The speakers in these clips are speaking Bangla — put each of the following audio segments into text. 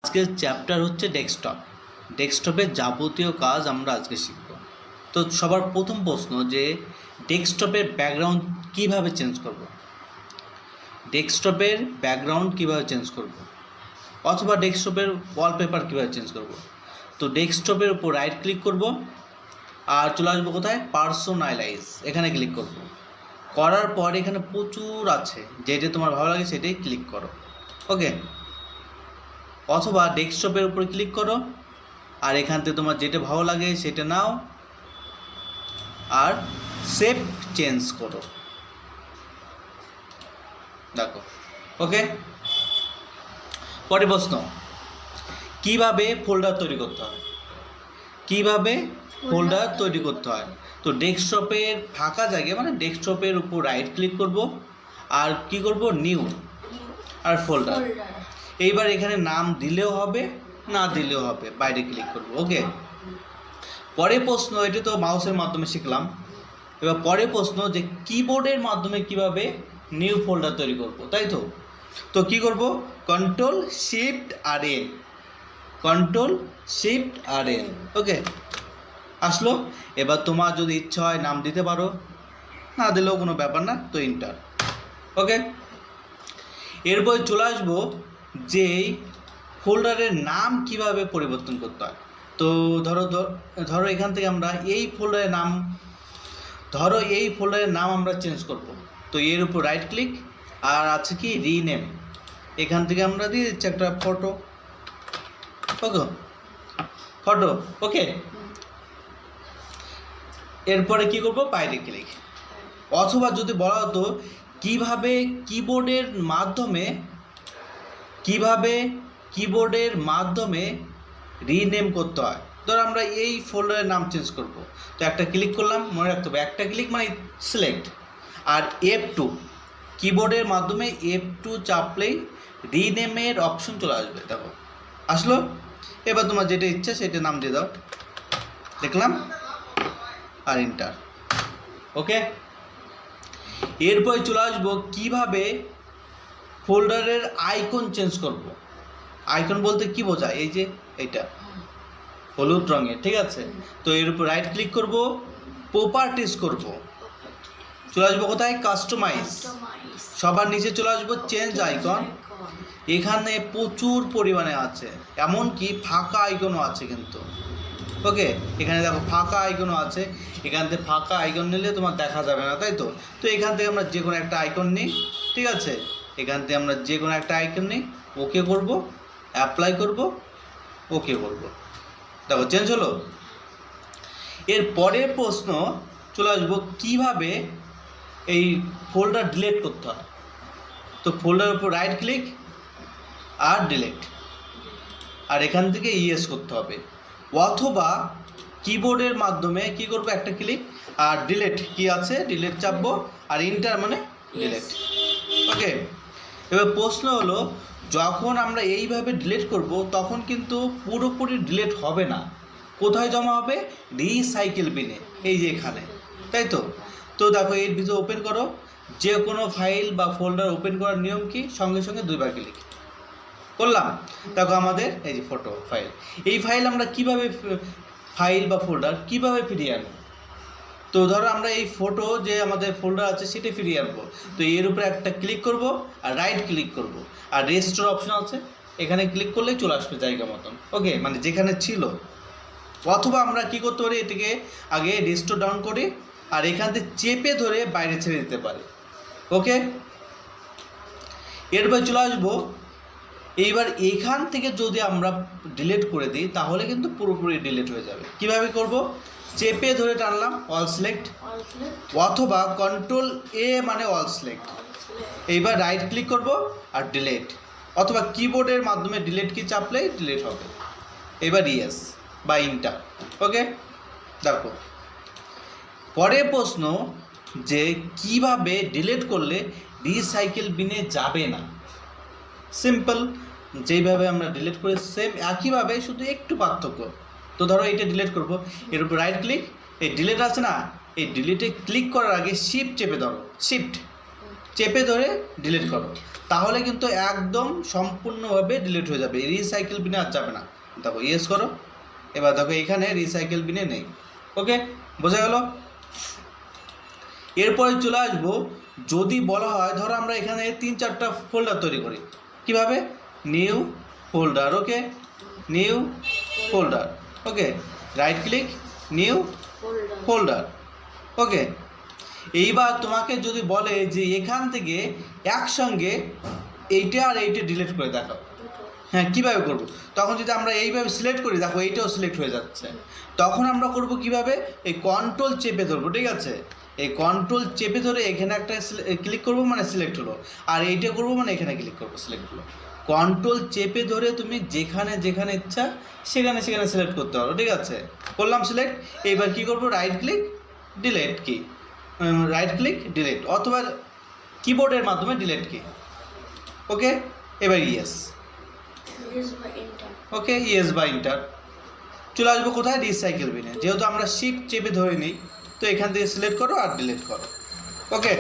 আজকের চ্যাপ্টার হচ্ছে ডেস্কটপের যাবতীয় কাজ আমরা আজকে শিখব। তো সবার প্রথম প্রশ্ন যে ডেস্কটপের ব্যাকগ্রাউন্ড কিভাবে চেঞ্জ করব, অথবা ডেস্কটপের ওয়ালপেপার কীভাবে চেঞ্জ করব। তো ডেস্কটপের উপর রাইট ক্লিক করব আর চলে আসবো কোথায়, পার্সোনালাইজ, এখানে ক্লিক করব। করার পর এখানে প্রচুর আছে, যেটা তোমার ভালো লাগে সেটাই ক্লিক করো, ওকে। অথবা ডেস্কটপের উপর ক্লিক করো আর এখান থেকে তোমার যেটা ভালো লাগে সেটা নাও আর সেভ চেঞ্জ করো, দেখো, ওকে। পরের প্রশ্ন, কিভাবে ফোল্ডার তৈরি করতে হয়। তো ডেস্কটপের ফাঁকা জায়গায় মানে ডেস্কটপের উপর রাইট ক্লিক করব আর কি করব, নিউ আর ফোল্ডার। এইবার এখানে নাম দিলেও হবে না দিলেও হবে, বাইরে ক্লিক করব, ওকে। পরের প্রশ্ন, এটা তো মাউসের মাধ্যমে শিখলাম। এবার পরের প্রশ্ন যে কিবোর্ডের মাধ্যমে কিভাবে নিউ ফোল্ডার তৈরি করব, তাই তো কি করব, কন্ট্রোল শিফট আর এন, ওকে, আসলো। এবার তোমার যদি ইচ্ছা হয় নাম দিতে পারো, না দিলেও কোনো ব্যাপার না, তো এন্টার, ওকে। এরপর চলে আসবো যে ফোল্ডারের নাম কিভাবে পরিবর্তন করতে হয়। তো ধরো এখান থেকে আমরা এই ফোল্ডারের নাম আমরা চেঞ্জ করব। তো এর উপর রাইট ক্লিক আর আছে কি রিনেম, এখান থেকে আমরা দিয়ে দিচ্ছি একটা ফটো, ওকে। এরপরে কি করব, বাইরে ক্লিক। অথবা যদি বলা হতো কিভাবে কিবোর্ডের মাধ্যমে রিনেম করতে হয়। ধর আমরা এই ফোল্ডারের নাম চেঞ্জ করব, তো একটা ক্লিক করলাম, মনে রাখতে হবে একটা ক্লিক মানে সিলেক্ট, আর F2 কিবোর্ডের মাধ্যমে F2 চাপলেই রিনেমের অপশন চলে আসবে, দেখো আসলো। এবার তোমার যেটা ইচ্ছা সেটা নাম দিয়ে দাও, দেখলাম, আর এন্টার, ওকে। এরপরে চলে আসবো কিভাবে ফোল্ডারের আইকন চেঞ্জ করব। আইকন বলতে কি বোঝায়, এই যে এইটা হলুদ রঙের, ঠিক আছে। তো এর উপর রাইট ক্লিক করব, প্রপার্টিজ করব, চলে আসবো কোথায়, কাস্টমাইজ, সবার নিচে চলে আসবো চেঞ্জ আইকন। এখানে প্রচুর পরিমাণে আছে, এমনকি ফাঁকা আইকনও আছে কিন্তু, ওকে। এখানে দেখো ফাঁকা আইকনও আছে, এখান থেকে ফাঁকা আইকন নিলে তোমার দেখা যাবে না, তাই তো এখান থেকে আমরা যে কোনো একটা আইকন নিই, ঠিক আছে। এখান থেকে আমরা যে কোনো একটা আইকন নিই, ওকে করব, অ্যাপ্লাই করব, ওকে করব, দেখো চেঞ্জ হলো। এর পরের প্রশ্ন চলে আসবো কিভাবে এই ফোল্ডার ডিলিট করতে হয়। তো ফোল্ডারের উপর রাইট ক্লিক আর ডিলিট, আর এখান থেকে ইয়েস করতে হবে। অথবা কিবোর্ডের মাধ্যমে কি করব, একটা ক্লিক আর ডিলিট কি আছে, ডিলিট চাপবো আর ইন্টার মানে ডিলিট, ওকে। এবার প্রশ্ন হলো, যখন আমরা এইভাবে ডিলিট করব তখন কিন্তু পুরোপুরি ডিলিট হবে না, কোথায় জমা হবে, রিসাইকেল বিনে, এই যে এখানে, তাই তো দেখো এর ভিতরে ওপেন করো, যে কোনো ফাইল বা ফোল্ডার ওপেন করার নিয়ম কি, সঙ্গে সঙ্গে দুইবার ক্লিক করলাম, দেখো আমাদের এই যে ফটো ফাইল। এই ফাইল আমরা কিভাবে ফাইল বা ফোল্ডার কিভাবে ফিরিয়ে আনবো। তো ধরো আমরা এই ফটো যে আমাদের ফোল্ডার আছে সেটা ফিরিয়ে আনবো, তো এর উপরে একটা ক্লিক করব আর রাইট ক্লিক করব আর রেস্টোর অপশন আছে, এখানে ক্লিক করলেই চলে আসবে জায়গা মতন, ওকে, মানে যেখানে ছিল। অথবা আমরা কি করতে পারি, এটাকে আগে রেস্টোর ডাউন করি আর এখান থেকে চেপে ধরে বাইরে ছেড়ে দিতে পারি, ওকে। এরপর চলে আসবো, এইবার এখান থেকে যদি আমরা ডিলিট করে দিই তাহলে কিন্তু পুরোপুরি ডিলিট হয়ে যাবে। কিভাবে করব, চেপে ধরে টানলাম, অল সিলেক্ট, অথবা কন্ট্রোল A মানে অল সিলেক্ট, এইবার রাইট ক্লিক করব আর ডিলিট, অথবা কিবোর্ডের মাধ্যমে ডিলিট কি চাপলেই ডিলিট হবে। এবার ইয়েস বা ইন্টার, ওকে, দেখো। পরের প্রশ্ন যে কিভাবে ডিলিট করলে রিসাইকেল বিনে যাবে না। সিম্পল, যেইভাবে আমরা ডিলিট করি সেম একইভাবে, শুধু একটু পার্থক্য। তো ধরো এটা ডিলিট করব, এর উপর রাইট ক্লিক, এই ডিলিট আছে না, এই ডিলিটে ক্লিক করার আগে শিফট চেপে ধরো, শিফট চেপে ধরে ডিলিট করো, তাহলে কিন্তু একদম সম্পূর্ণভাবে ডিলিট হয়ে যাবে, রিসাইকেল বিনে আর যাবে না। দেখো ইয়েস করো, এবার দেখো এখানে রিসাইকেল বিনে নেই। ওকে, বোঝা গেল? এরপরে চলে আসবো, যদি বলা হয় ধরো আমরা এখানে 3-4টা ফোল্ডার তৈরি করি, কিভাবে? নিউ ফোল্ডার, ওকে, নিউ ফোল্ডার, ওকে, রাইট ক্লিক, নিউ ফোল্ডার, ওকে। এইবার তোমাকে যদি বলে যে এখান থেকে একসঙ্গে এইটা আর এইটা ডিলিট করে দেখাও, হ্যাঁ কীভাবে করবো? তখন যদি আমরা এইভাবে সিলেক্ট করি, দেখো এইটাও সিলেক্ট হয়ে যাচ্ছে, তখন আমরা করব কিভাবে? এই কন্ট্রোল চেপে ধরবো, ঠিক আছে, এই কন্ট্রোল চেপে ধরে এখানে একটা ক্লিক করবো মানে সিলেক্ট হলো, আর এইটা করবো মানে এখানে ক্লিক করবো, সিলেক্ট হলো। কন্ট্রোল চেপে ধরে তুমি যেখানে যেখানে ইচ্ছা সেখানে সেখানে সিলেক্ট করতে পারো, ঠিক আছে। করলাম সিলেক্ট, এইবার কী করবো? রাইট ক্লিক ডিলিট কি, রাইট ক্লিক ডিলিট, অথবা কিবোর্ডের মাধ্যমে ডিলিট কি, ওকে। এবার ইয়েস, ওকে, ইয়েস বা ইন্টার। চলে আসবো কোথায়? রিসাইকেল বিনে। যেহেতু আমরা শিফট চেপে ধরে নিই, তো এখান থেকে সিলেক্ট করো আর ডিলিট করো, ওকে।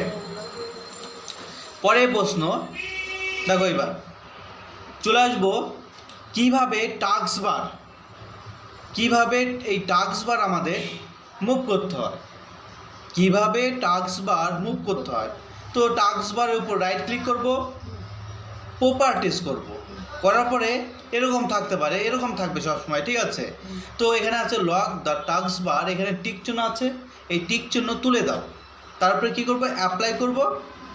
পরের প্রশ্ন দেখো, এবার চলে আসবো কীভাবে টাস্ক বার, কীভাবে এই টাস্ক বার আমাদের মুভ করতে হয়, কীভাবে টাস্ক বার মুভ করতে হয়। তো টাস্ক বারের উপর রাইট ক্লিক করব, প্রপার্টিস করব, করার পরে এরকম থাকতে পারে, এরকম থাকবে সবসময়, ঠিক আছে। তো এখানে আছে লক দ্য টাস্ক বার, এখানে টিক চিহ্ন আছে, এই টিক চিহ্ন তুলে দাও, তারপরে কি করব? অ্যাপ্লাই করব,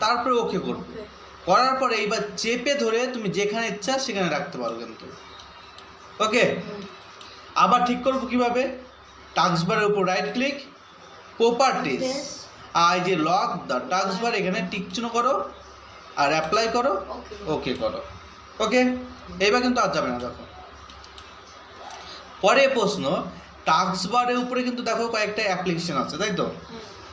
তারপরে ওকে করব, করার পরে এইবার চেপে ধরে তুমি যেখানে ইচ্ছা সেখানে রাখতে পারো কিন্তু, ওকে। আবার ঠিক করব কিভাবে? টাস্ক বারের উপর রাইট ক্লিক, প্রপার্টিস, আর যে লক দ্য টাস্ক বার এখানে টিক চিহ্ন করো আর অ্যাপ্লাই করো, ওকে করো, ওকে। এইবার কিন্তু আর যাবে না। দেখো পরে প্রশ্ন, টাস্ক বারের উপরে কিন্তু দেখো কয়েকটা অ্যাপ্লিকেশন আছে, তাই তো?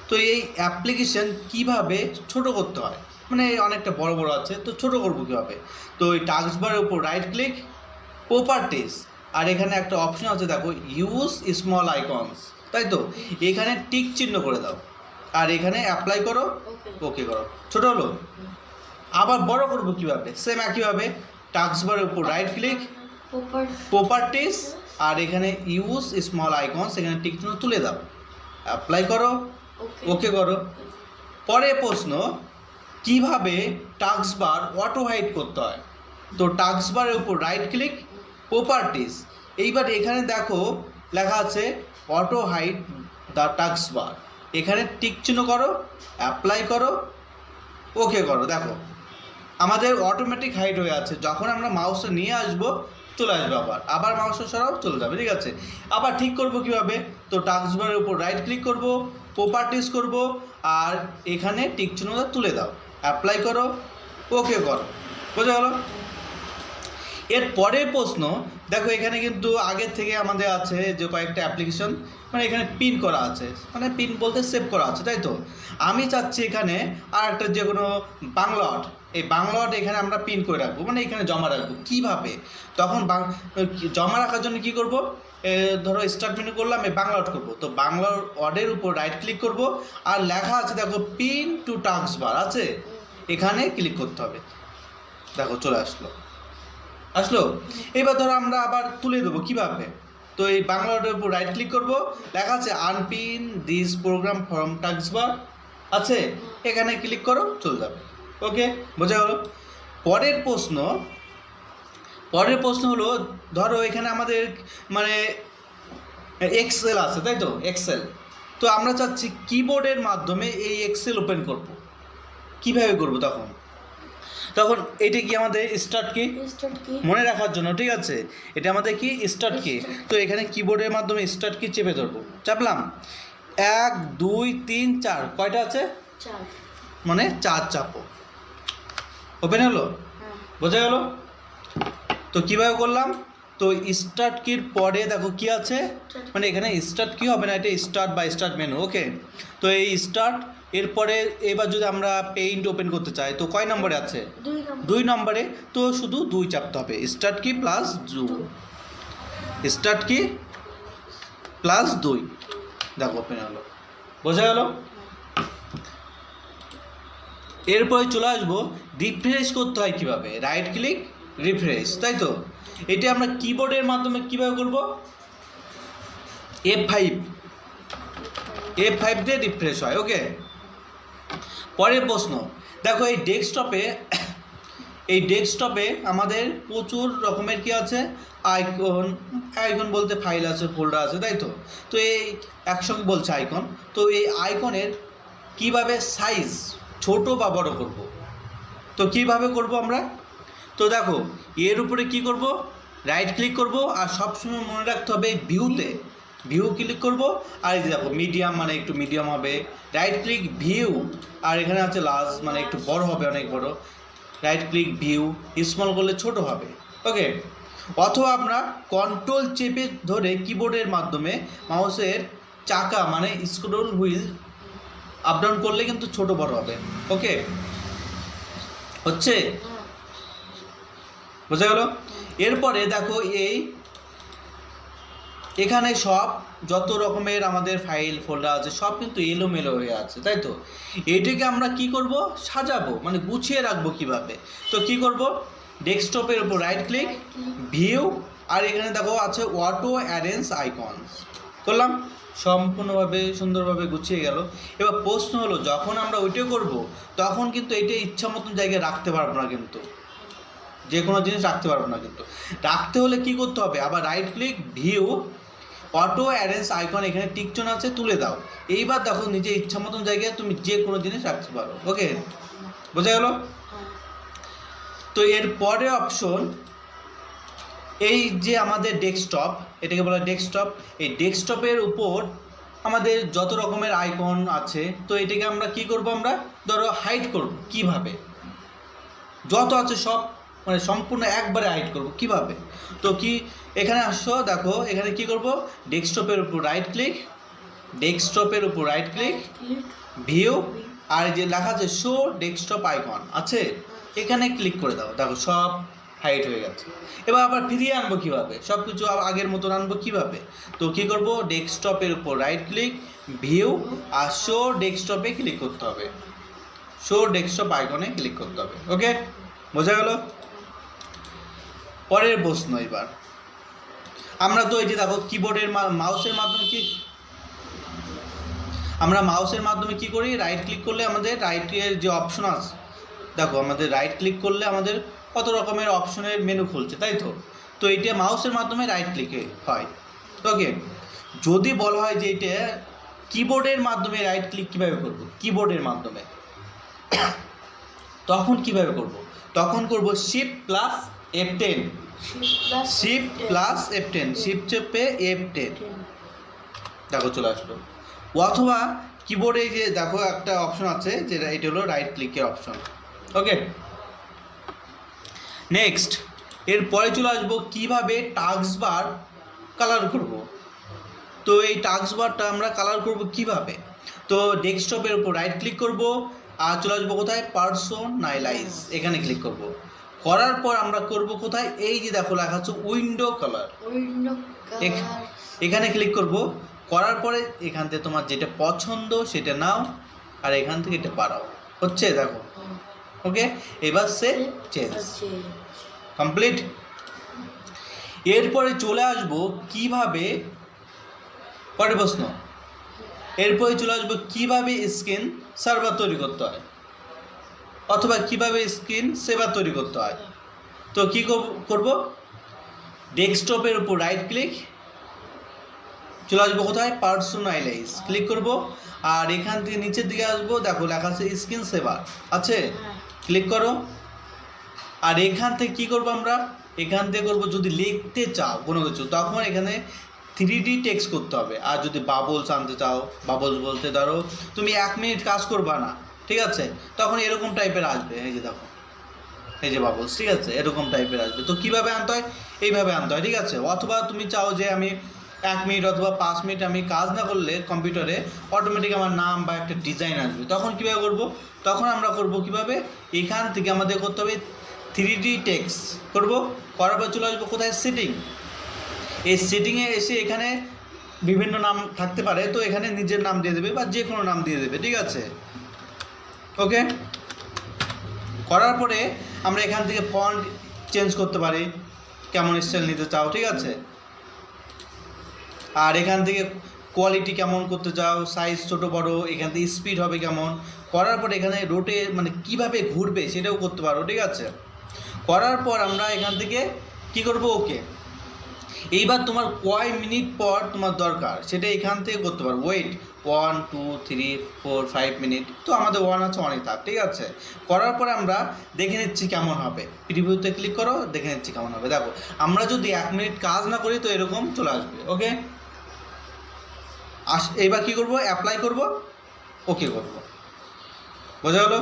তো এই অ্যাপ্লিকেশন কিভাবে ছোট করতে হয়, মানে অনেকটা বড় বড় আছে, তো ছোট করবো কীভাবে? তো এই টাস্ক বারের উপর রাইট ক্লিক, প্রপার্টিস, আর এখানে একটা অপশন আছে দেখো, ইউজ স্মল আইকনস, তাই তো? এখানে টিক চিহ্ন করে দাও আর এখানে অ্যাপ্লাই করো, ওকে করো, ছোট হলো। আবার বড় করবো কিভাবে? সেম একইভাবে টাস্ক বারের উপর রাইট ক্লিক, প্রপার্টিস, আর এখানে ইউজ স্মল আইকনস, এখানে টিক চিহ্ন তুলে দাও, অ্যাপ্লাই করো, ওকে করো। পরে প্রশ্ন, কিভাবে টাস্ক বার অটো হাইড করতে হয়? তো টাস্ক বারের উপর রাইট ক্লিক, প্রপার্টিস, এইবার এখানে দেখো লেখা আছে অটো হাইড দ্য টাস্ক বার, এখানে টিক চিহ্ন করো, অ্যাপ্লাই করো, ওকে করো। দেখো আমাদের অটোমেটিক হাইড হয়ে আছে, যখন আমরা মাউসটা নিয়ে আসবো চলে আসবে, আবার মাউসটা সরাও চলে যাবে, ঠিক আছে। আবার ঠিক করব কিভাবে? তো টাস্ক বারের উপর রাইট ক্লিক করব, প্রপার্টিস করব, আর এখানে টিক চিহ্নটা তুলে দাও, অ্যাপ্লাই করো, ওকে করো, বোঝা গেল? এর পরের প্রশ্ন দেখো, এখানে কিন্তু আগের থেকে আমাদের আছে যে কয়েকটা অ্যাপ্লিকেশন, মানে এখানে পিন করা আছে, মানে পিন বলতে সেভ করা আছে, তাই তো? আমি চাচ্ছি এখানে আর একটা যে কোনো বাংলা ওয়ার্ড, এই বাংলা ওয়ার্ড এখানে আমরা পিন করে রাখবো, মানে এখানে জমা রাখবো। কীভাবে? তখন জমা রাখার জন্য কি করব? ধরো স্টার্ট মেনু করলাম, এই বাংলা ওয়ার্ড করবো, তো বাংলা ওয়ার্ডের উপর রাইট ক্লিক করব, আর লেখা আছে দেখো পিন টু টাস্ক বার আছে, এখানে ক্লিক করতে হবে, দেখো চলে আসলো। এবার ধরো আমরা আবার তুলে দেবো কিভাবে? তো এই বাংলা ওয়ার্ডের উপর রাইট ক্লিক করব, লেখা আছে unpin this program from task bar আছে, এখানে ক্লিক করো, চলে যাবে, ওকে, বোঝা গেল? পরের প্রশ্ন হলো, ধরো এখানে আমাদের মানে এক্সেল আছে, তাই তো? এক্সেল, তো আমরা চাচ্ছি কিবোর্ডের মাধ্যমে এই এক্সেল ওপেন করব, কিভাবে করব? তখন এটা কি আমাদের স্টার্ট কি মনে রাখার জন্য, ঠিক আছে, এটা আমাদের কি স্টার্ট কি। তো এখানে কিবোর্ডের মাধ্যমে স্টার্ট কি চেপে ধরবো, চাপলাম, 1 2 3 4, কয়টা আছে? 4, মানে 4 চাপো, ওপেন হলো, বোঝা গেল? তো কিভাবে করলাম? তো স্টার্ট কির পরে দেখো কি আছে, মানে এখানে স্টার্ট কি হবে না, এটা স্টার্ট বা স্টার্ট মেনু, ওকে। তো এই স্টার্ট, এরপরে এবার যদি আমরা পেইন্ট ওপেন করতে চাই, তো কয় নম্বরে আছে? 2 নম্বরে, তো শুধু 2 চাপতে হবে, স্টার্ট কি প্লাস 2, স্টার্ট কি প্লাস 2, দেখো ওপেন হলো, বোঝা গেল? এরপরে চলে আসবো রিফ্রেশ করতে হয় কিভাবে, রাইট ক্লিক রিফ্রেশ, তাই তো? এটা আমরা কিবোর্ডের মাধ্যমে কিভাবে করব, F5 দিয়ে রিফ্রেশ হয়। ওকে, পরের প্রশ্ন দেখো, এই ডেস্কটপে আমাদের প্রচুর রকমের কি আছে, আইকন বলতে ফাইল আছে, ফোল্ডার আছে, তাই তো? তো এই একসঙ্গে বলছে আইকন, তো এই আইকনের কিভাবে সাইজ ছোট বা বড় করব, তো কিভাবে করব আমরা? তো দেখো, এর উপরে কি করব, রাইট ক্লিক করব, আর সবসময় মনে রাখতে হবে ভিউ ক্লিক করব, আর এই যে দেখো মিডিয়াম মানে একটু মিডিয়াম হবে, রাইট ক্লিক ভিউ, আর এখানে আছে লার্জ মানে একটু বড় হবে, অনেক বড়, রাইট ক্লিক ভিউ, স্মল করলে ছোট হবে। ওকে, অথবা আমরা কন্ট্রোল চেপে ধরে কিবোর্ডের মাধ্যমে মাউসের চাকা মানে স্ক্রল হুইল আপ ডাউন করলে কিন্তু ছোট বড় হবে। ওকে, হচ্ছে, বোঝা গেল? এরপরে দেখো, এখানে সব যত রকমের আমাদের ফাইল ফোল্ডার আছে সব কিন্তু এলোমেলো হয়ে আছে, তাই তো? এটাকে আমরা কি করব, সাজাবো মানে গুছিয়ে রাখবো কিভাবে? তো কি করব, ডেস্কটপের উপর রাইট ক্লিক, ভিউ, আর এখানে দেখো আছে অটো অ্যারেঞ্জ আইকন, করলাম, সম্পূর্ণভাবে সুন্দরভাবে গুছিয়ে গেল। এবার প্রশ্ন হলো, যখন আমরা ওইটা করব তখন কিন্তু এটা ইচ্ছা মতন জায়গায় রাখতে পারবো না, কিন্তু যে কোনো জিনিস রাখতে পারবো না, কিন্তু রাখতে হলে কি করতে হবে, আবার right click view, auto arrange icon, এখানে টিকচন আছে, তুলে দাও। এইবার দেখো নিজের ইচ্ছা মতন জায়গায় তুমি যে কোনো জিনিস রাখতে পারো। ওকে, বোঝা গেল? তো এর পরে অপশন, এই যে আমাদের ডেস্কটপ, এটাকে বলা ডেস্কটপ, এই ডেস্কটপের উপর আমাদের যত রকমের আইকন আছে, তো এটাকে আমরা কি করব, আমরা ধরো হাইড করব। কিভাবে? যত আছে সব মানে সম্পূর্ণ একবারে হাইড করব কিভাবে? তো কি, এখানে আসো, দেখো এখানে কি করব, ডেস্কটপের উপর রাইট ক্লিক, ভিউ, আর যে লেখা আছে শো ডেস্কটপ আইকন আছে, এখানে ক্লিক করে দাও, দেখো সব হাইড হয়ে গেছে। এবার আবার ফিরিয়ে আনবো কিভাবে, সব কিছু আগের মতন আনবো কিভাবে? তো কি করব, ডেস্কটপের উপর রাইট ক্লিক, ভিউ, আর শো ডেস্কটপে ক্লিক করতে হবে, শো ডেস্কটপ আইকনে ক্লিক করতে হবে। ওকে, বোঝা গেল? পরের প্রশ্ন, এবার আমরা তো এই যে দেখো কিবোর্ডের মাউসের মাধ্যমে কি করি, রাইট ক্লিক করলে আমাদের রাইটের যে অপশন আছে, দেখো আমাদের রাইট ক্লিক করলে আমাদের কত রকমের অপশনের মেনু খুলছে, তাই তো? তো এইটা মাউসের মাধ্যমে রাইট ক্লিকে হয়। ওকে, যদি বলা হয় যে এটা কিবোর্ডের মাধ্যমে রাইট ক্লিক কীভাবে করবো, কিবোর্ডের মাধ্যমে, তখন কিভাবে করব? তখন করব শিফট প্লাস F10, শিফট চেপে F10, দেখো চলে আসলো। অথবা কিবোর্ডে যে দেখো একটা অপশন আছে, যেটা এটা হলো রাইট ক্লিকের অপশন। ওকে, নেক্সট, এরপরে চলে আসবো কিভাবে টাস্ক বার কালার করব। তো এই টাস্ক বারটা আমরা কালার করব কিভাবে? তো ডেস্কটপের উপর রাইট ক্লিক করব, আর চলে আসবো কোথায়, পার্সোনালাইজ, এখানে ক্লিক করব। করার পর আমরা করব কোথায়, এই যে দেখো লেখা আছে উইন্ডো কালার, এখানে ক্লিক করব। করার পরে এখান থেকে তোমার যেটা পছন্দ সেটা নাও, আর এখান থেকে এটা বাড়াও, হচ্ছে, দেখো। ওকে, এবার সেভ চেঞ্জ কমপ্লিট। এরপরে চলে আসবো কিভাবে, পরের প্রশ্ন, এরপরে চলে আসবো কিভাবে স্ক্রিন সার্ভার তৈরি করতে হয়, অথবা কিভাবে স্ক্রিন সেভার তৈরি করতে হয়। তো কি করব, ডেস্কটপের উপর রাইট ক্লিক, চলে আসবো কোথায়, পার্সোনালাইজ, ক্লিক করব, আর এখান থেকে নিচের দিকে আসবো, দেখো লেখা আছে স্ক্রিন সেভার আছে, ক্লিক করো। আর এখান থেকে কি করব, আমরা এখান থেকে করবো, যদি লিখতে চাও কোনো কিছু তখন এখানে 3D টেক্সট করতে হবে। আর যদি বাবলস আনতে চাও, বাবলস বলতে ধরো তুমি 1 মিনিট কাজ করবা না, ঠিক আছে, তখন এরকম টাইপের আসবে, এই যে দেখো, এই যে বাবলস, ঠিক আছে, এরকম টাইপের আসবে। তো কীভাবে আনতে হয়, এইভাবে আনতে হয়, ঠিক আছে। অথবা তুমি চাও যে আমি 1 মিনিট অথবা 5 মিনিট আমি কাজ না করলে কম্পিউটারে অটোমেটিক আমার নাম বা একটা ডিজাইন আসবে, তখন কীভাবে করব, তখন আমরা করব কিভাবে, এখান থেকে আমাদের করতে হবে 3D টেক্সট করব। করার পর চলে আসবো কোথায়, সেটিং, এই সেটিংয়ে এসে এখানে বিভিন্ন নাম থাকতে পারে, তো এখানে নিজের নাম দিয়ে দেবে বা যে কোনো নাম দিয়ে দেবে, ঠিক আছে। ওকে, করার পরে আমরা এখান থেকে ফন্ট চেঞ্জ করতে পারি, কেমন স্টাইল নিতে চাও, ঠিক আছে। আর এখান থেকে কোয়ালিটি কেমন করতে চাও, সাইজ ছোটো বড়, এখান থেকে স্পিড হবে কেমন, করার পর এখানে রোটে মানে কিভাবে ঘুরবে সেটাও করতে পারো, ঠিক আছে। করার পর আমরা এখান থেকে কি করব, ওকে। এইবার তোমার কয় মিনিট পর তোমার দরকার সেটা এখান থেকে করতে পারো। ওয়েট 1 2 3 4 5 মিনিট, তো আমাদের 1 আছে, অনেক থাক, ঠিক আছে। করার পরে আমরা দেখে নিচ্ছি কেমন হবে, প্রিভিউতে ক্লিক করো, দেখে নিচ্ছি কেমন হবে। দেখো আমরা যদি 1 মিনিট কাজ না করি তো এরকম চলে আসবে, ওকে। এবার কী করবো, অ্যাপ্লাই করব, ওকে করব, বোঝা গেল।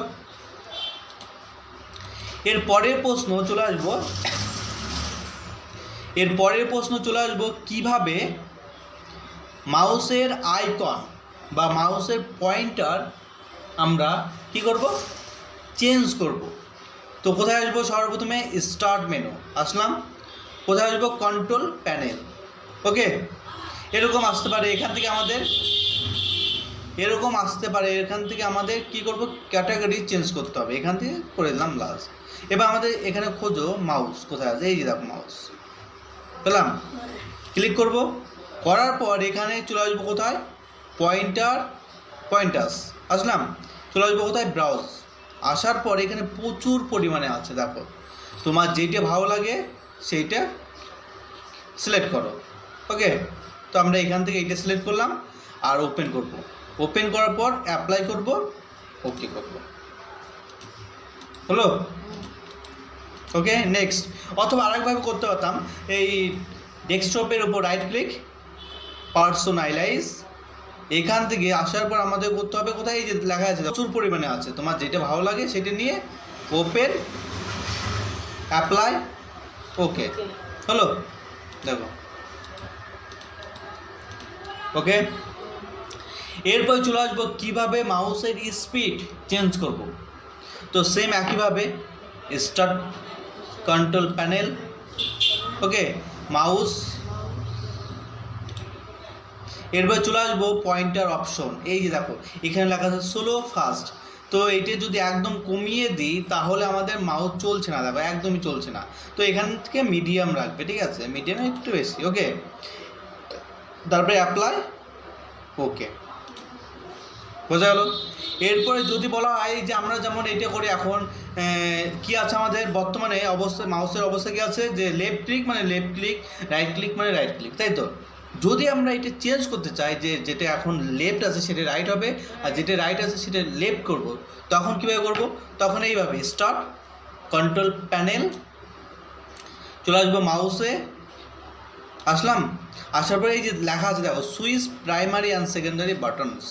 এর পরের প্রশ্ন চলে আসবো কিভাবে মাউসের আইকন বা মাউসের পয়েন্টার আমরা কি করব, চেঞ্জ করব। তো কোথায় আসবো, সর্বপ্রথমে স্টার্ট মেনু আসলাম, কোথায় আসবো, কন্ট্রোল প্যানেল, ওকে। এরকম আসতে পারে, এখান থেকে আমাদের কি করব, ক্যাটাগরি চেঞ্জ করতে হবে, এখান থেকে করে দিলাম লাস্ট। এবার আমাদের এখানে খোঁজো মাউস কোথায় আছে, এই যে দেখো মাউস পেলাম, ক্লিক করব। করার পর এখানে চলে আসবো কোথায়, পয়েন্টার্স আসলাম, চলে আসবো কোথায়, ব্রাউজ। আসার পর এখানে প্রচুর পরিমাণে আছে, দেখো তোমার যেটা ভালো লাগে সেইটা সিলেক্ট করো, ওকে। তো আমরা এখান থেকে এইটা সিলেক্ট করলাম আর ওপেন করব। ওপেন করার পর অ্যাপ্লাই করব, ওকে করব, হলো, ওকে। নেক্সট, অথবা আরেকভাবে করতে পারতাম, এই ডেস্কটপের উপর রাইট ক্লিক, পার্সোনালাইজ, এখান থেকে আসার পর আমাদের করতে হবে কোথায়, এই যে লেখা আছে প্রচুর পরিমাণে আছে, তোমার যেটা ভালো লাগে সেটা নিয়ে ওপেন, অ্যাপ্লাই, ওকে, হলো, দেখো, ওকে। এরপর চলে আসবো কীভাবে মাউসের স্পিড চেঞ্জ করব। তো সেম একইভাবে স্টার্ট, কন্ট্রোল প্যানেল, ওকে, মাউস। এরপর চলে আসবো পয়েন্টার অপশন, এই যে দেখো এখানে লেখা আছে স্লো ফাস্ট। তো এইটা যদি একদম কমিয়ে দিই তাহলে আমাদের মাউস চলছে না, দেখো একদমই চলছে না। তো এখান থেকে মিডিয়াম রাখবে, ঠিক আছে, মিডিয়ামে একটু বেশি, ওকে। তারপরে অ্যাপ্লাই, ওকে, বোঝা গেল। এরপরে যদি বলা হয় যে আমরা যেমন এটা করি এখন, কি আছে আমাদের বর্তমানে অবস্থা, মাউসের অবস্থা কি আছে, যে লেফট ক্লিক মানে লেফট ক্লিক, রাইট ক্লিক মানে রাইট ক্লিক, তাই তো। যদি আমরা এটা চেঞ্জ করতে চাই, যে যেটা এখন লেফট আছে সেটা রাইট হবে, আর যেটা রাইট আছে সেটা লেফট করব, তখন কীভাবে করব, তখন এইভাবে স্টার্ট, কন্ট্রোল প্যানেল, চলে আসবো মাউসে, আসলাম। আসার পরে এই যে লেখা আছে দেখো switch primary and secondary buttons,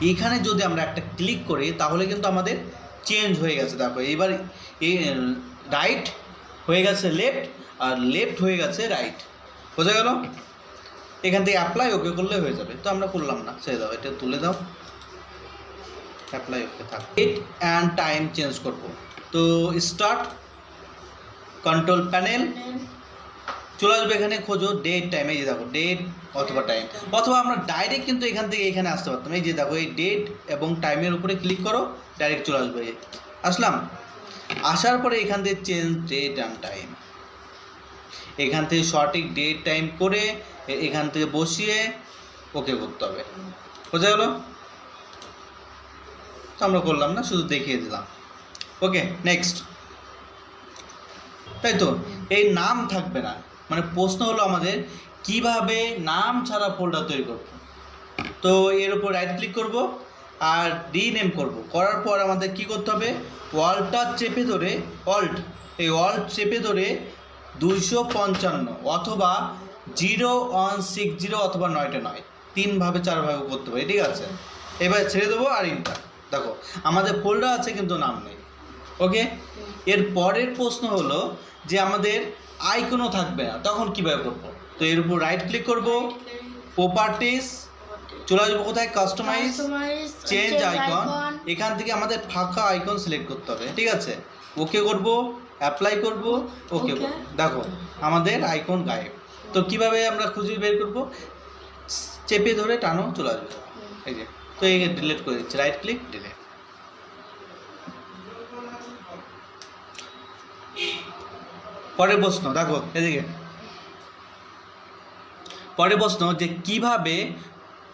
এইখানে যদি আমরা একটা ক্লিক করি তাহলে কিন্তু আমাদের চেঞ্জ হয়ে গেছে, দেখো এইবার এই রাইট হয়ে গেছে লেফট, আর লেফট হয়ে গেছে রাইট, বোঝা গেল। এখান থেকে অ্যাপ্লাই ওকে করলে হয়ে যাবে, তো আমরা করলাম না, ছেড়ে দাও, এটা তুলে দাও, অ্যাপ্লাই ওকে থাক। ডেট অ্যান্ড টাইম চেঞ্জ করব, তো স্টার্ট, কন্ট্রোল প্যানেল, চলে আসবে এখানে খোঁজো ডেট টাইম, এই যে দেখো ডেট অথবা টাইম, অথবা আমরা ডাইরেক্ট কিন্তু এখান থেকে এখানে আসতে পারতাম, এই যে দেখো এই ডেট এবং টাইমের উপরে ক্লিক করো, ডাইরেক্ট চলে আসবে, আসলাম। আসার পরে এখান থেকে চেঞ্জ ডেট অ্যান্ড টাইম, এখান থেকে সঠিক ডেট টাইম করে এখান থেকে বসিয়ে ওকে করতে হবে, বোঝা গেল। তো আমরা করলাম না, শুধু দেখিয়ে দিলাম, ওকে। নেক্সট, তাই তো, এই নাম থাকবে না, মানে প্রশ্ন হলো আমাদের কিভাবে নাম ছাড়া ফোল্ডার তৈরি করব। তো এর উপর রাইট ক্লিক করব আর রিনেম করব, করার পর আমাদের কি করতে হবে, অল্টটা চেপে ধরে, অল্ট চেপে ধরে 255 অথবা 0160 অথবা 9 3ভাবে 4ভাবে করতে পারি, ঠিক আছে। এবার ছেড়ে দেবো আর ইন্টার, দেখো আমাদের ফোল্ডার আছে কিন্তু নাম নেই, ওকে। এর পরের প্রশ্ন হলো যে আমাদের আইকনও থাকবে না, তখন কীভাবে করবো। তো এর উপর রাইট ক্লিক করব, প্রপার্টিস, চলে আসবো কোথায়, কাস্টমাইজ, চেঞ্জ আইকন, এখান থেকে আমাদের ফাঁকা আইকন সিলেক্ট করতে হবে, ঠিক আছে। ওকে করব, অ্যাপ্লাই করব, ওকে করব, দেখো আমাদের আইকন গায়েব। তো কিভাবে আমরা খুঁজে বের করব, চেপে ধরে টানো, চলে আসবে, এই যে। তো এই ডিলিট করে দিচ্ছি, রাইট ক্লিক, ডিলিট, পরের প্রশ্ন দেখো এদিকে, পরের প্রশ্ন যে কিভাবে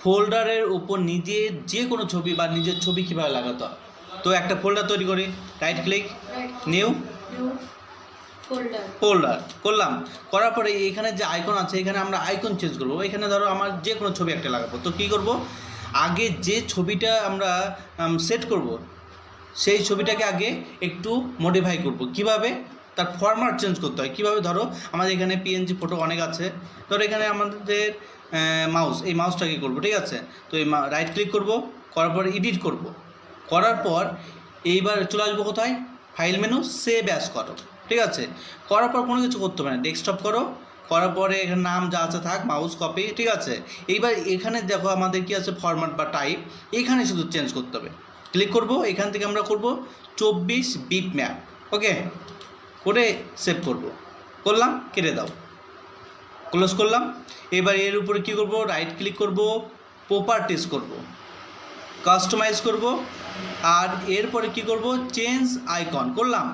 ফোল্ডারের উপর নিজের যে কোনো ছবি বা নিজের ছবি কিভাবে লাগাতে হয়। তো একটা ফোল্ডার তৈরি করি, রাইট ক্লিক, নিউ ফোল্ডার করলাম। করার পরে এখানে যে আইকন আছে এখানে আমরা আইকন চেঞ্জ করবো। এখানে ধরো আমার যে কোনো ছবি একটা লাগাবো, তো কী করব, আগে যে ছবিটা আমরা সেট করব সেই ছবিটাকে আগে একটু মডিফাই করব। কিভাবে, তার ফরম্যাট চেঞ্জ করতে হয় কীভাবে। ধরো আমাদের এখানে পিএনজি ফটো অনেক আছে, ধরো এখানে আমাদের মাউস, এই মাউসটাকে করব, ঠিক আছে। তো এই রাইট ক্লিক করব, করার পর এডিট করব, করার পর এইবার চলে আসবো কোথায়, ফাইল মেনু, সেভ অ্যাজ করো, ঠিক আছে। করার পর কোনো কিছু করতে হবে না, ডেস্কটপ করো, করার পরে এখানে নাম যা আছে থাক, মাউস কপি, ঠিক আছে। এইবার এখানে দেখো আমাদের কি আছে ফরম্যাট বা টাইপ, এখানে শুধু চেঞ্জ করতে হবে। ক্লিক করব, এখান থেকে আমরা করব 24 বিট ম্যাপ, ওকে, করে সেভ করব, করলাম, কেটে দাও, ক্লোজ করলাম। এবার এর উপরে কি করব, রাইট ক্লিক করব, প্রপার্টিস করব, কাস্টমাইজ করব, আর এরপরে কি করব, চেঞ্জ আইকন করলাম।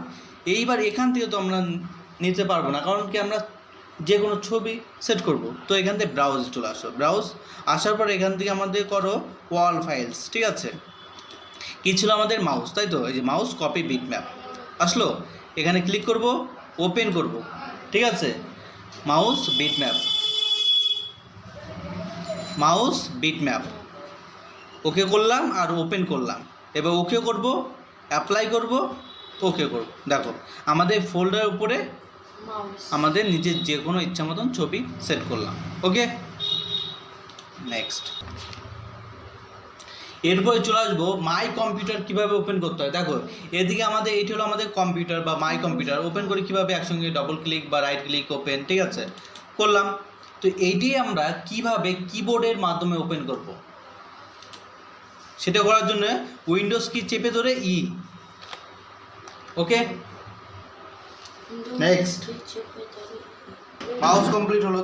এইবার এখান থেকে তো আমরা নিতে পারবো না, কারণ কি আমরা যে কোনো ছবি সেট করব। তো এখান থেকে ব্রাউজ চলে আসো, ব্রাউজ আসার পর এখান থেকে আমাদের করো ওয়াল ফাইলস, ঠিক আছে। কী ছিল আমাদের, মাউস, তাই তো, এই যে মাউস কপি বিট ম্যাপ আসলো। এখানে ক্লিক করব, ওপেন করব, ঠিক আছে, mouse bitmap, mouse bitmap, okay করলাম আর ওপেন করলাম। এবার ওকে করব, অ্যাপ্লাই করব, ওকে করব। দেখো আমাদের ফোল্ডারের উপরে আমাদের নিজের যে কোনো ইচ্ছা মতন ছবি সেট করলাম, ওকে। নেক্সট, এরপরে চলে আসবো মাই কম্পিউটার কীভাবে ওপেন করতে হয়। দেখো এদিকে আমাদের এটি হলো আমাদের কম্পিউটার বা মাই কম্পিউটার, ওপেন করে কীভাবে একসঙ্গে ডবল ক্লিক বা রাইট ক্লিক ওপেন, ঠিক আছে, করলাম। তো এইটি আমরা কিভাবে কিবোর্ডের মাধ্যমে ওপেন করব, সেটা করার জন্য উইন্ডোজ কি চেপে ধরে ই, ওকে। নেক্সট, মাউস কমপ্লিট হলো।